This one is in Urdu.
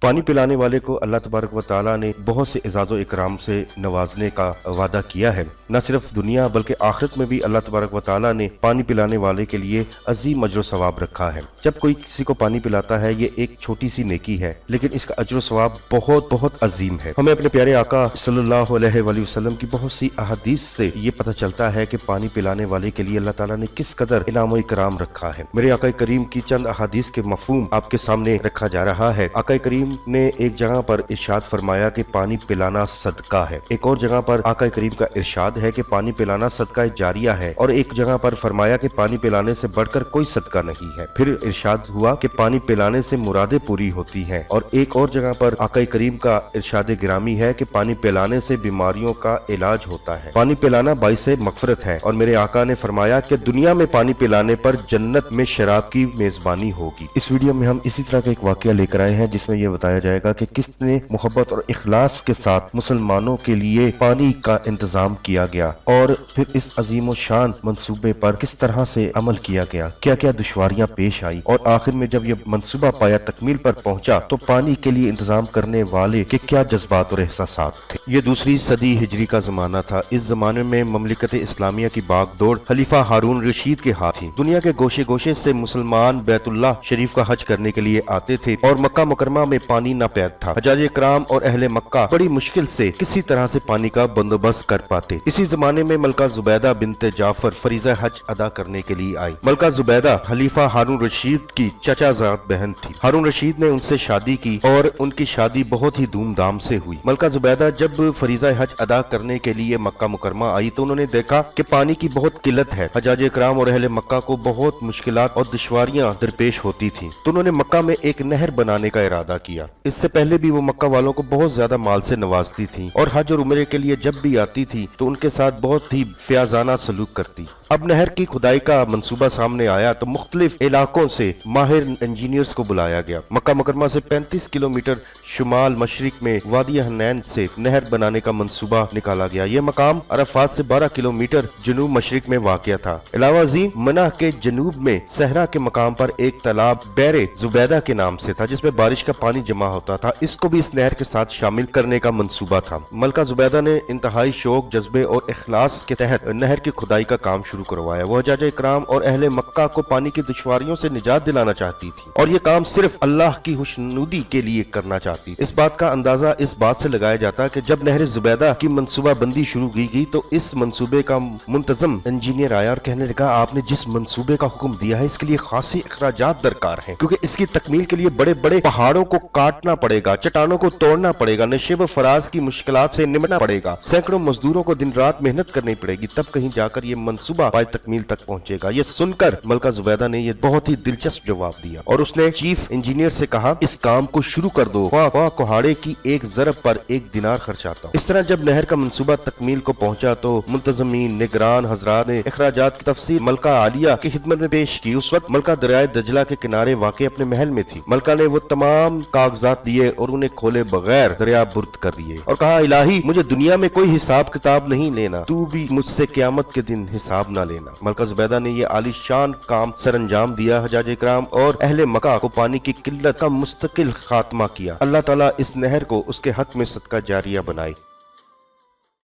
پانی پلانے والے کو اللہ تبارک و تعالیٰ نے بہت سے اعزاز و اکرام سے نوازنے کا وعدہ کیا ہے۔ نہ صرف دنیا بلکہ آخرت میں بھی اللہ تبارک و تعالیٰ نے پانی پلانے والے کے لیے عظیم اجر و ثواب رکھا ہے۔ جب کوئی کسی کو پانی پلاتا ہے یہ ایک چھوٹی سی نیکی ہے، لیکن اس کا اجر و ثواب بہت بہت عظیم ہے۔ ہمیں اپنے پیارے آقا صلی اللہ علیہ وآلہ وسلم کی بہت سی احادیث سے یہ پتہ چلتا ہے کہ پانی پلانے والے کے لیے اللہ تعالیٰ نے کس قدر انعام و اکرام رکھا ہے۔ میرے آقا کریم کی چند احادیث کے مفہوم آپ کے سامنے رکھا جا رہا ہے۔ آقا کریم نے ایک جگہ پر ارشاد فرمایا کہ پانی پلانا صدقہ ہے، ایک اور جگہ پر آقا کریم کا ارشاد ہے کہ پانی پلانا صدقہ جاریہ ہے، اور ایک جگہ پر فرمایا کہ پانی پلانے سے بڑھ کر کوئی صدقہ نہیں ہے۔ پھر ارشاد ہوا کہ پانی پلانے سے مرادیں پوری ہوتی ہیں، اور ایک اور جگہ پر آقا کریم کا ارشاد گرامی ہے کہ پانی پلانے سے بیماریوں کا علاج ہوتا ہے۔ پانی پلانا باعث مغفرت ہے، اور میرے آقا نے فرمایا کہ دنیا میں پانی پلانے پر جنت میں شراب کی میزبانی ہوگی۔ اس ویڈیو میں ہم اسی طرح کا ایک واقعہ لے کر آئے ہیں جس میں یہ بتایا جائے گا کہ کس نے محبت اور اخلاص کے ساتھ مسلمانوں کے لیے پانی کا انتظام کیا گیا، اور پھر اس عظیم و شان منصوبے پر کس طرح سے عمل کیا گیا، کیا کیا دشواریاں پیش آئی، اور آخر میں جب یہ منصوبہ پایا تکمیل پر پہنچا تو پانی کے لیے انتظام کرنے والے کے کیا جذبات اور احساسات تھے۔ یہ دوسری صدی ہجری کا زمانہ تھا۔ اس زمانے میں مملکت اسلامیہ کی باغ دوڑ خلیفہ ہارون رشید کے ہاتھ تھی۔ دنیا کے گوشے گوشے سے مسلمان بیت اللہ شریف کا حج کرنے کے لیے آتے تھے، اور مکہ مکرمہ میں پانی نہ پید تھا۔ حجاج کرام اور اہل مکہ بڑی مشکل سے کسی طرح سے پانی کا بندوبست کر پاتے۔ اسی زمانے میں ملکہ زبیدہ بنت جعفر فریضہ حج ادا کرنے کے لیے آئی۔ ملکہ زبیدہ خلیفہ ہارون رشید کی چچا زاد بہن تھی۔ ہارون رشید نے ان سے شادی کی، اور ان کی شادی بہت ہی دھوم دھام سے ہوئی۔ ملکہ زبیدہ جب فریضہ حج ادا کرنے کے لیے مکہ مکرمہ آئی تو انہوں نے دیکھا کہ پانی کی بہت قلت ہے۔ حجاج کرام اور اہل مکہ کو بہت مشکلات اور دشواریاں درپیش ہوتی تھیں، تو انہوں نے مکہ میں ایک نہر بنانے کا ارادہ کیا۔ اس سے پہلے بھی وہ مکہ والوں کو بہت زیادہ مال سے نوازتی تھیں، اور حج اور عمرے کے لیے جب بھی آتی تھی تو ان کے ساتھ بہت ہی فیاضانہ سلوک کرتی۔ اب نہر کی کھدائی کا منصوبہ سامنے آیا تو مختلف علاقوں سے ماہر انجینئرز کو بلایا گیا۔ مکہ مکرمہ سے 35 کلومیٹر شمال مشرق میں وادی حنین سے نہر بنانے کا منصوبہ نکالا گیا۔ یہ مقام عرفات سے 12 کلومیٹر جنوب مشرق میں واقع تھا۔ علاوہ ازیں منع کے جنوب میں صحرا کے مقام پر ایک تالاب بیر زبیدہ کے نام سے تھا جس میں بارش کا پانی جمع ہوتا تھا، اس کو بھی اس نہر کے ساتھ شامل کرنے کا منصوبہ تھا۔ ملکہ زبیدہ نے انتہائی شوق، جذبے اور اخلاص کے تحت نہر کی کھدائی کا کام شروع کروایا۔ وہ حجاج کرام اور اہل مکہ کو پانی کی دشواریوں سے نجات دلانا چاہتی تھی، اور یہ کام صرف اللہ کی خوشنودی کے لیے کرنا چاہتی تھی۔ اس بات کا اندازہ اس بات سے لگایا جاتا کہ جب نہر زبیدہ کی منصوبہ بندی شروع کی گئی تو اس منصوبے کا منتظم انجینئر آیا اور کہنے لگا، آپ نے جس منصوبے کا حکم دیا ہے اس کے لیے خاصی اخراجات درکار ہیں، کیونکہ اس کی تکمیل کے لیے بڑے بڑے پہاڑوں کو کاٹنا پڑے گا، چٹانوں کو توڑنا پڑے گا، نشیب و فراز کی مشکلات سے نمٹنا پڑے گا، سینکڑوں مزدوروں کو دن رات محنت کرنی پڑے گی، تب کہیں جا کر یہ منصوبہ پائے تکمیل تک پہنچے گا۔ یہ سن کر ملکہ زبیدہ نے یہ بہت ہی دلچسپ جواب دیا، اور اس نے چیف انجینئر سے کہا، اس کام کو شروع کر دو، خواہ کوہاڑے کی ایک ضرب پر 1 دینار خرچاتا ہوں۔ اس طرح جب نہر کا منصوبہ تکمیل کو پہنچا تو منتظمین نگران حضرات نے اخراجات کی تفصیل ملکہ عالیہ کی خدمت میں پیش کی۔ اس وقت ملکہ دریائے دجلہ کے کنارے واقع اپنے محل میں تھی۔ ملکہ نے وہ تمام کاغذات لیے اور انہیں کھولے بغیر دریا برد کر دیے، اور کہا، الہی مجھے دنیا میں کوئی حساب کتاب نہیں لینا، تو بھی مجھ سے قیامت کے دن حساب نہ لینا۔ ملکہ زبیدہ نے یہ عالی شان کام سر انجام دیا۔ حجاج کرام اور اہل مکہ کو پانی کی قلت کا مستقل خاتمہ کیا۔ اللہ تعالیٰ اس نہر کو اس کے حق میں صدقہ جاریہ بنائے۔